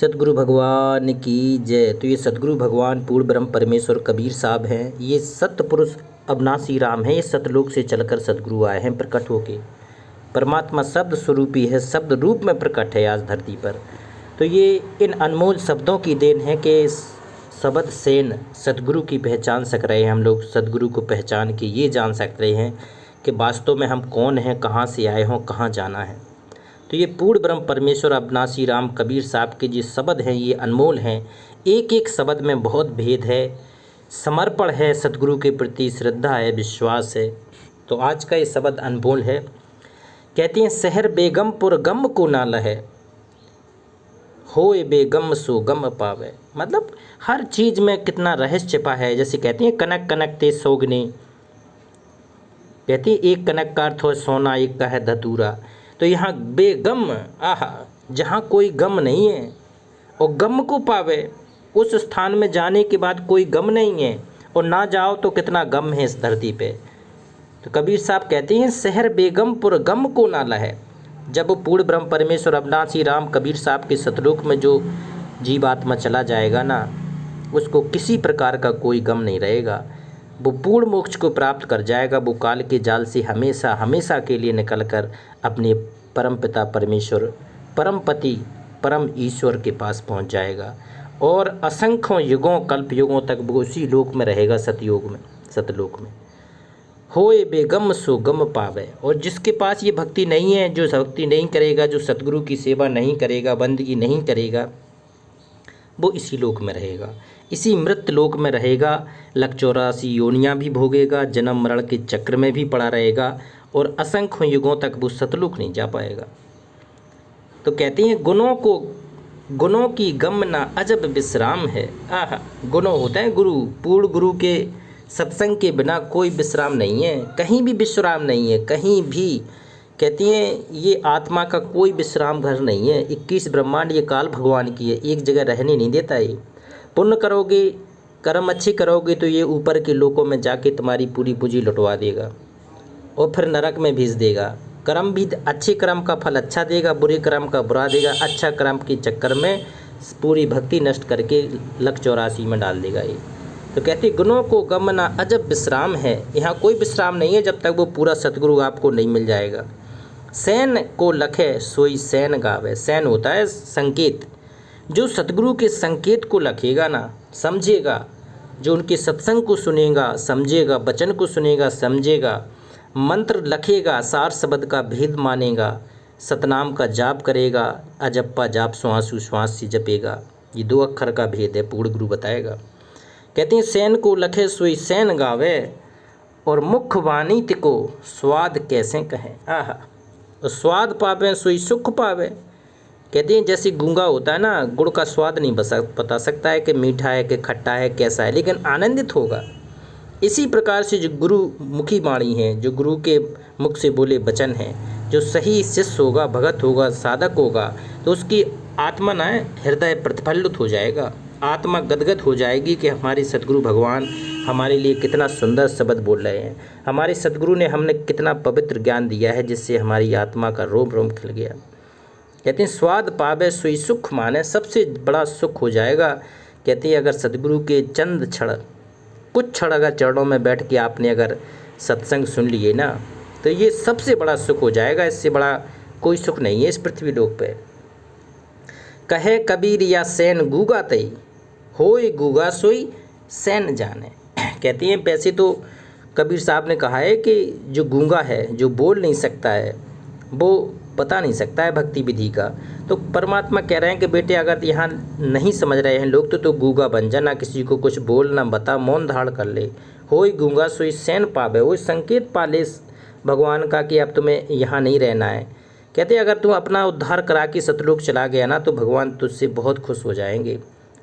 सतगुरु भगवान की जय। तो ये सतगुरु भगवान पूर्ण ब्रह्म परमेश्वर कबीर साहब हैं। ये सत्य पुरुष अविनाशी राम हैं। ये सतलोक से चलकर सतगुरु आए हैं प्रकट होके। परमात्मा शब्द स्वरूपी है, शब्द रूप में प्रकट है आज धरती पर। तो ये इन अनमोल शब्दों की देन है कि शब्द सेन सतगुरु की पहचान सक रहे हैं। हम लोग सतगुरु को पहचान के ये जान सक रहे हैं कि वास्तव में हम कौन हैं, कहाँ से आए हों, कहाँ जाना है। तो ये पूर्ण ब्रह्म परमेश्वर अविनाशी राम कबीर साहब के जो शब्द हैं ये अनमोल हैं। एक एक शब्द में बहुत भेद है, समर्पण है, सतगुरु के प्रति श्रद्धा है, विश्वास है। तो आज का ये शब्द अनमोल है। कहते हैं शहर बेगमपुर गम को ना लहे, होए बेगम सो गम पावे। मतलब हर चीज़ में कितना रहस्य छिपा है। जैसे कहते हैं कनक कनक ते सोगने, कहती है एक कनक का अर्थ हो सोना, एक का है धतूरा। तो यहाँ बेगम, आहा, जहाँ कोई गम नहीं है और गम को पावे, उस स्थान में जाने के बाद कोई गम नहीं है, और ना जाओ तो कितना गम है इस धरती पे। तो कबीर साहब कहते हैं शहर बेगमपुर गम को ना लहे। जब वो पूर्ण ब्रह्म परमेश्वर अविनाशी राम कबीर साहब के सतलोक में जो जीवात्मा चला जाएगा ना, उसको किसी प्रकार का कोई गम नहीं रहेगा। वो पूर्ण मोक्ष को प्राप्त कर जाएगा। वो काल के जाल से हमेशा हमेशा के लिए निकलकर अपने परम पिता परमेश्वर, परम पति, परम ईश्वर के पास पहुंच जाएगा और असंख्यों युगों कल्प युगों तक वो उसी लोक में रहेगा, सतयोग में, सतलोक में। होए बेगम सो गम पावे। और जिसके पास ये भक्ति नहीं है, जो भक्ति नहीं करेगा, जो सतगुरु की सेवा नहीं करेगा, बंदगी नहीं करेगा, वो इसी लोक में रहेगा, इसी मृत लोक में रहेगा। लख 84 योनियाँ भी भोगेगा, जन्म मरण के चक्र में भी पड़ा रहेगा और असंख्य युगों तक वो सतलोक नहीं जा पाएगा। तो कहते हैं गुणों की गम ना अजब विश्राम है। आहा, गुणों होता है गुरु। पूर्ण गुरु के सत्संग के बिना कोई विश्राम नहीं है, कहीं भी विश्राम नहीं है, कहीं भी। कहती हैं ये आत्मा का कोई विश्राम घर नहीं है। 21 ब्रह्मांड ये काल भगवान की है, एक जगह रहने नहीं देता है। पुण्य करोगे, कर्म अच्छे करोगे तो ये ऊपर के लोकों में जाके तुम्हारी पूरी पूंजी लुटवा देगा और फिर नरक में भेज देगा। कर्म भी अच्छे कर्म का फल अच्छा देगा, बुरे कर्म का बुरा देगा। अच्छा कर्म के चक्कर में पूरी भक्ति नष्ट करके लख 84 में डाल देगा ये। तो कहते गुणों को गम ना अजब विश्राम है। यहाँ कोई विश्राम नहीं है जब तक वो पूरा सतगुरु आपको नहीं मिल जाएगा। सैन को लखे सोई सैन गावे। सैन होता है संकेत। जो सतगुरु के संकेत को लखेगा ना, समझेगा, जो उनके सत्संग को सुनेगा, समझेगा, वचन को सुनेगा, समझेगा, मंत्र लखेगा, सार शब्द का भेद मानेगा, सतनाम का जाप करेगा, अजप्पा जाप श्वास उश्वास से जपेगा। ये 2 अक्षर का भेद है, पूर्ण गुरु बताएगा। कहते हैं सैन को लखे सोई सैन गावे, और मुख वाणी तिको स्वाद कैसे कहें। आहा, और स्वाद पावे सोई सुख पावे। कहते हैं जैसे गूंगा होता है ना, गुड़ का स्वाद नहीं बता सकता है कि मीठा है कि खट्टा है, कैसा है, लेकिन आनंदित होगा। इसी प्रकार से जो गुरु मुखी वाणी है, जो गुरु के मुख से बोले वचन हैं, जो सही शिष्य होगा, भगत होगा, साधक होगा, तो उसकी आत्मा ना हृदय प्रतिफलित हो जाएगा, आत्मा गदगद हो जाएगी कि हमारे सतगुरु भगवान हमारे लिए कितना सुंदर शब्द बोल रहे हैं। हमारे सतगुरु ने हमने कितना पवित्र ज्ञान दिया है जिससे हमारी आत्मा का रोम रोम खिल गया। कहते हैं स्वाद पावे सोई सुख माने। सबसे बड़ा सुख हो जाएगा। कहते हैं अगर सतगुरु के चंद क्षण, कुछ क्षण अगर चरणों में बैठ के आपने अगर सत्संग सुन लिए ना, तो ये सबसे बड़ा सुख हो जाएगा। इससे बड़ा कोई सुख नहीं है इस पृथ्वी लोक पे। कहे कबीर या सैन गूगा तई, होए गूगा सोई सैन जाने। कहते हैं वैसे तो कबीर साहब ने कहा है कि जो गूंगा है, जो बोल नहीं सकता है, वो पता नहीं सकता है भक्ति विधि का। तो परमात्मा कह रहे हैं कि बेटे अगर यहाँ नहीं समझ रहे हैं लोग तो गूंगा बन जा, ना किसी को कुछ बोल ना बता, मौन धारण कर ले। होई गूंगा सोई सैन पावे। वो संकेत पाले भगवान का कि अब तुम्हें यहाँ नहीं रहना है। कहते अगर तुम अपना उद्धार करा के सतलोक चला गया ना, तो भगवान तुझसे बहुत खुश हो जाएंगे।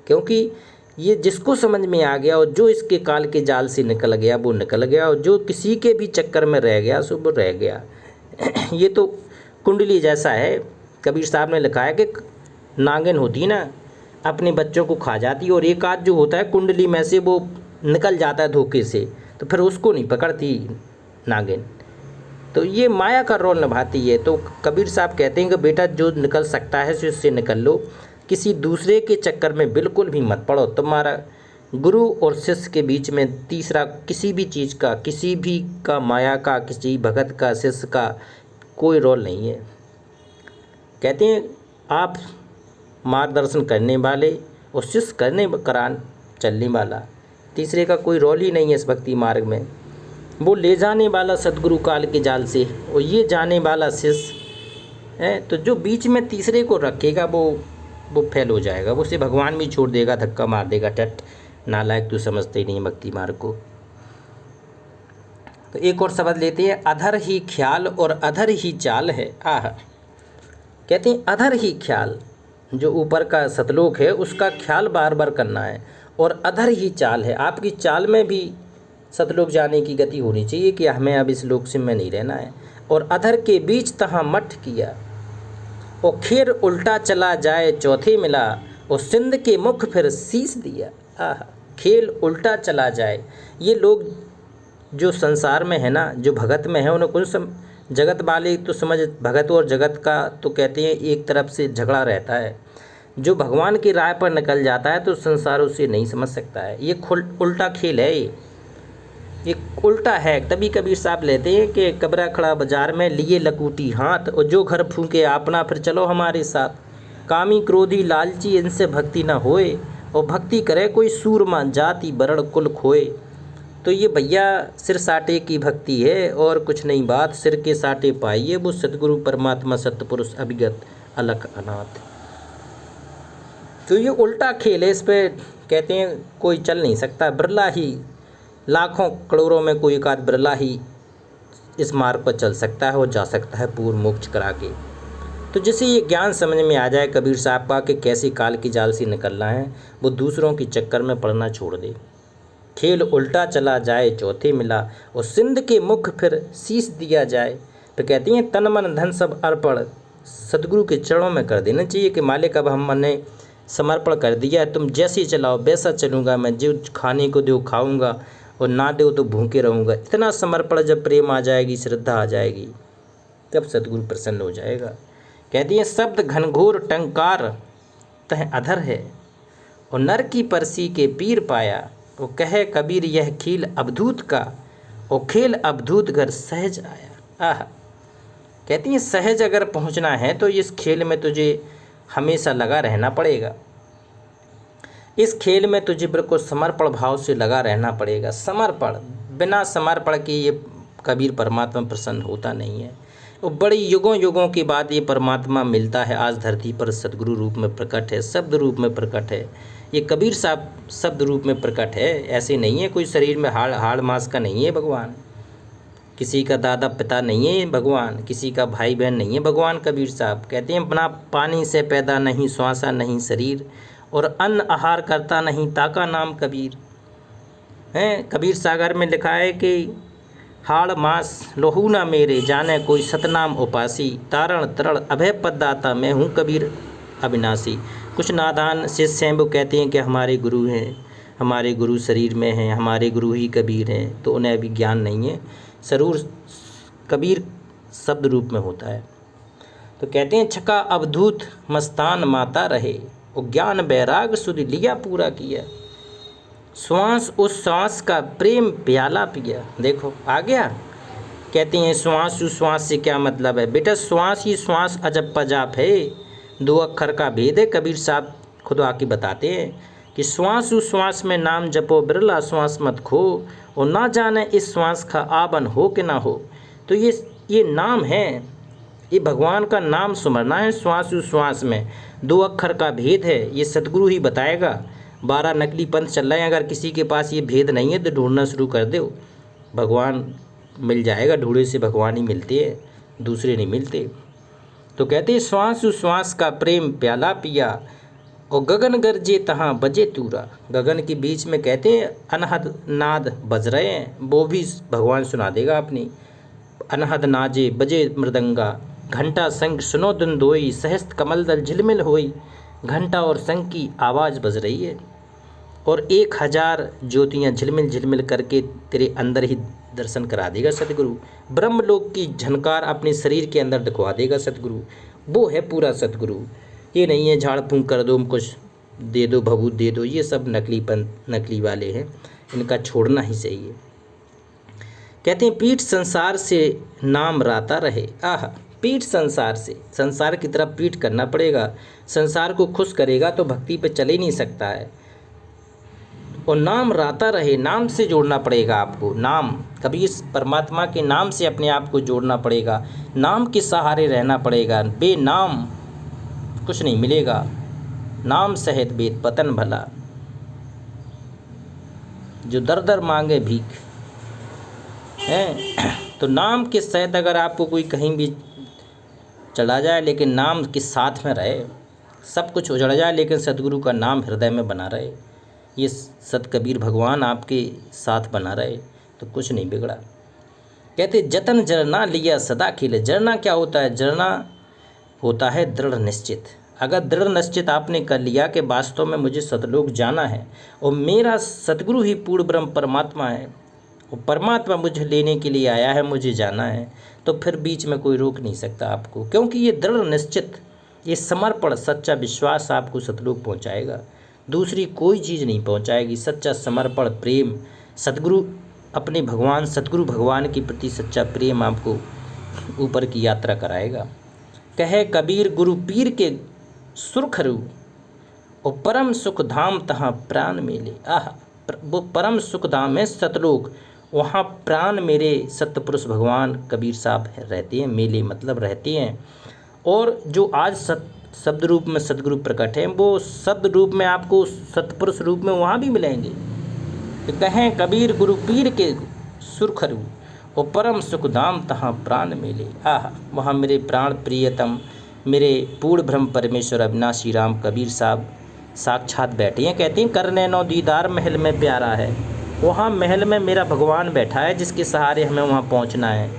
क्योंकि ये जिसको समझ में आ गया और जो इसके काल के जाल से निकल गया वो निकल गया, और जो किसी के भी चक्कर में रह गया सो वो रह गया। ये तो कुंडली जैसा है। कबीर साहब ने लिखा है कि नागिन होती ना, अपने बच्चों को खा जाती है, और एक आध जो होता है कुंडली में से वो निकल जाता है धोखे से, तो फिर उसको नहीं पकड़ती नागिन। तो ये माया का रोल निभाती है। तो कबीर साहब कहते हैं कि बेटा जो निकल सकता है सो इससे निकल लो, किसी दूसरे के चक्कर में बिल्कुल भी मत पड़ो। तुम्हारा गुरु और शिष्य के बीच में तीसरा किसी भी चीज़ का, किसी भी का, माया का, किसी भगत का, शिष्य का कोई रोल नहीं है। कहते हैं आप मार्गदर्शन करने वाले और शिष्य करान चलने वाला, तीसरे का कोई रोल ही नहीं है इस भक्ति मार्ग में। वो ले जाने वाला सतगुरु काल के जाल से और ये जाने वाला शिष्य है। तो जो बीच में तीसरे को रखेगा वो फेल हो जाएगा, वो उसे भगवान भी छोड़ देगा, धक्का मार देगा, टट नालायक तू समझते ही नहीं भक्ति मार्ग को। तो एक और शब्द लेते हैं, अधर ही ख्याल और अधर ही चाल है। कहते हैं अधर ही ख्याल, जो ऊपर का सतलोक है उसका ख्याल बार बार करना है, और अधर ही चाल है, आपकी चाल में भी सतलोक जाने की गति होनी चाहिए कि हमें अब इस लोक से में नहीं रहना है। और अधर के बीच तहाँ मठ किया, और खेर उल्टा चला जाए चौथे मिला, और सिंध के मुख फिर शीश दिया। खेल उल्टा चला जाए, ये लोग जो संसार में है ना, जो भगत में है, उन्हें कुछ जगत वाले तो समझ, भगत और जगत का तो कहते हैं एक तरफ से झगड़ा रहता है। जो भगवान की राह पर निकल जाता है तो संसार उसे नहीं समझ सकता है। ये उल्टा खेल है, ये उल्टा है। तभी कबीर साहब लेते हैं कि कबरा खड़ा बाजार में लिए लकूटी हाथ, और जो घर फूके अपना फिर चलो हमारे साथ। कामी क्रोधी लालची इनसे भक्ति न होए, और भक्ति करे कोई सूरमा जाति वर्ण कुल खोए। तो ये भैया सिर साटे की भक्ति है और कुछ नहीं बात, सिर के साटे पाइए वो सतगुरु परमात्मा सतपुरुष अभिगत अलख अनाथ। तो ये उल्टा खेल है, इस पे कहते हैं कोई चल नहीं सकता। बिरला ही, लाखों करोड़ों में कोई एक आध बिरला ही इस मार्ग पर चल सकता है और जा सकता है पूर्ण मोक्ष करा के। तो जिसे ये ज्ञान समझ में आ जाए कबीर साहब का कि कैसे काल की जाल से निकलना है, वो दूसरों के चक्कर में पड़ना छोड़ दे। खेल उल्टा चला जाए चौथे मिला, और सिंध के मुख फिर शीश दिया जाए। तो कहती हैं तन मन धन सब अर्पण सतगुरु के चरणों में कर देना चाहिए कि मालिक अब हमने समर्पण कर दिया है, तुम जैसे चलाओ वैसा चलूँगा, मैं जो खाने को दो खाऊँगा और ना दो तो भूखे रहूँगा। इतना समर्पण जब प्रेम आ जाएगी, श्रद्धा आ जाएगी, तब सतगुरु प्रसन्न हो जाएगा। कहती हैं शब्द घनघोर टंकार तह अधर है, और नर की परसी के पीर पाया। वो कहे कबीर यह खेल अवधूत का, और खेल अवधूत घर सहज आया। कहती हैं सहज अगर पहुंचना है तो इस खेल में तुझे हमेशा लगा रहना पड़ेगा। इस खेल में तुझे बिल्कुल समर्पण भाव से लगा रहना पड़ेगा। समर्पण, बिना समर्पण के ये कबीर परमात्मा प्रसन्न होता नहीं है। वो बड़ी युगों युगों के बाद ये परमात्मा मिलता है, आज धरती पर सदगुरु रूप में प्रकट है, शब्द रूप में प्रकट है। ये कबीर साहब शब्द रूप में प्रकट है, ऐसे नहीं है कोई शरीर में हाड़ मांस का नहीं है भगवान, किसी का दादा पिता नहीं है भगवान, किसी का भाई बहन नहीं है भगवान। कबीर साहब कहते हैं अपना पानी से पैदा नहीं, श्वासा नहीं शरीर, और अन्न आहार करता नहीं, ताका नाम कबीर है। कबीर सागर में लिखा है कि हाड़ मांस लोहू ना मेरे, जाने कोई सतनाम उपासी, तारण तरण अभय पददाता, मैं हूँ कबीर अविनाशी। कुछ नादान शिष्य हैं, वो कहते हैं कि हमारे गुरु हैं, हमारे गुरु शरीर में हैं, हमारे गुरु ही कबीर हैं, तो उन्हें अभी ज्ञान नहीं है। जरूर कबीर शब्द रूप में होता है। तो कहते हैं छका अवधूत मस्तान माता रहे, और ज्ञान बैराग सुध लिया पूरा किया, श्वास उस श्वास का प्रेम प्याला पिया। देखो आ गया। कहते हैं श्वास उश्वास से क्या मतलब है बेटा, श्वास ही श्वास अजब पजाप है, दो अक्षर का भेद है। कबीर साहब खुद आके बताते हैं कि श्वास उश्वास में नाम जपो बिरला श्वास मत खो, और ना जाने इस श्वास का आबन हो कि ना हो। तो ये नाम है, ये भगवान का नाम सुमरना है। श्वास उश्वास में दो अक्षर का भेद है, ये सतगुरु ही बताएगा। 12 नकली पंथ चल रहे हैं, अगर किसी के पास ये भेद नहीं है तो ढूंढना शुरू कर दो, भगवान मिल जाएगा। ढूंढे से भगवान ही मिलते हैं, दूसरे नहीं मिलते। तो कहते हैं श्वास उश्वास का प्रेम प्याला पिया, और गगन गरजे तहाँ बजे तूरा। गगन के बीच में कहते हैं अनहद नाद बज रहे हैं, वो भी भगवान सुना देगा अपनी। अनहद नाजे बजे मृदंगा, घंटा संग सुनो दुंदोई, सहस्त्र कमल दल झिलमिल होई। घंटा और संग की आवाज़ बज रही है, और 1000 ज्योतियाँ झिलमिल झिलमिल करके तेरे अंदर ही दर्शन करा देगा सतगुरु। ब्रह्मलोक की झनकार अपने शरीर के अंदर दिखवा देगा सतगुरु। वो है पूरा सतगुरु। ये नहीं है झाड़ फूंक कर दो, कुछ दे दो, भभूत दे दो, ये सब नकली वाले हैं, इनका छोड़ना ही चाहिए। कहते हैं पीठ संसार से नाम राता रहे। आह, पीठ संसार से, संसार की तरफ पीठ करना पड़ेगा। संसार को खुश करेगा तो भक्ति पे चल ही नहीं सकता है। और नाम राता रहे, नाम से जोड़ना पड़ेगा आपको। नाम, कभी इस परमात्मा के नाम से अपने आप को जोड़ना पड़ेगा, नाम के सहारे रहना पड़ेगा। बेनाम कुछ नहीं मिलेगा, नाम सहित वेद पतन भला। जो दर दर मांगे भीख है, तो नाम के सहित अगर आपको कोई कहीं भी चला जाए लेकिन नाम के साथ में रहे, सब कुछ उजड़ जाए लेकिन सतगुरु का नाम हृदय में बना रहे, ये सत कबीर भगवान आपके साथ बना रहे, तो कुछ नहीं बिगड़ा। कहते जतन जरना लिया सदा खिले। जरना क्या होता है? जरना होता है दृढ़ निश्चित। अगर दृढ़ निश्चित आपने कर लिया कि वास्तव में मुझे सतलोक जाना है और मेरा सतगुरु ही पूर्ण ब्रह्म परमात्मा है और परमात्मा मुझे लेने के लिए आया है, मुझे जाना है, तो फिर बीच में कोई रोक नहीं सकता आपको, क्योंकि ये दृढ़ निश्चित, ये समर्पण, सच्चा विश्वास आपको सतलोक पहुंचाएगा। दूसरी कोई चीज़ नहीं पहुंचाएगी। सच्चा समर्पण, प्रेम, सतगुरु, अपने भगवान सतगुरु भगवान के प्रति सच्चा प्रेम आपको ऊपर की यात्रा कराएगा। कहे कबीर गुरु पीर के सुरखरू और परम सुख धाम तहाँ प्राण मेले। आह, वो परम सुख धाम है सतलोक, वहाँ प्राण मेरे सतपुरुष भगवान कबीर साहब रहते हैं। मेले मतलब रहते हैं। और जो आज शब्द रूप में सतगुरु प्रकट हैं, वो शब्द रूप में आपको सतपुरुष रूप में वहाँ भी मिलेंगे। तो कहें कबीर गुरु पीर के सुरखरू और परम सुख धाम तहाँ प्राण मेले। आह, वहाँ मेरे प्राण प्रियतम, मेरे पूर्ण ब्रह्म परमेश्वर अविनाशी राम कबीर साहब साक्षात बैठे हैं। कहते हैं कर नैनो दीदार महल में प्यारा है। वहाँ महल में मेरा भगवान बैठा है, जिसके सहारे हमें वहाँ पहुँचना है।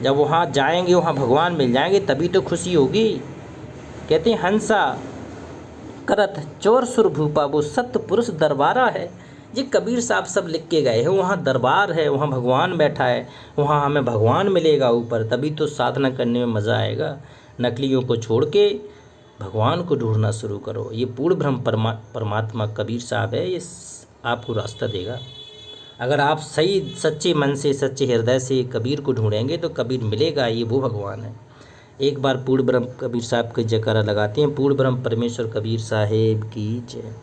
जब वहाँ जाएंगे, वहाँ भगवान मिल जाएंगे, तभी तो खुशी होगी। कहते हैं हंसा करत चोर सुर भूपा, वो सत्य पुरुष दरबारा है। ये कबीर साहब सब लिख के गए हैं। वहाँ दरबार है, वहाँ भगवान बैठा है, वहाँ हमें भगवान मिलेगा ऊपर, तभी तो साधना करने में मज़ा आएगा। नकलियों को छोड़ के भगवान को ढूंढना शुरू करो। ये पूर्ण ब्रह्म परमात्मा कबीर साहब है, ये आपको रास्ता देगा। अगर आप सही सच्चे मन से, सच्चे हृदय से कबीर को ढूंढेंगे तो कबीर मिलेगा। ये वो भगवान है। एक बार पूर्ण ब्रह्म कबीर साहब के जयकारा लगाते हैं। पूर्ण ब्रह्म परमेश्वर कबीर साहेब की जय।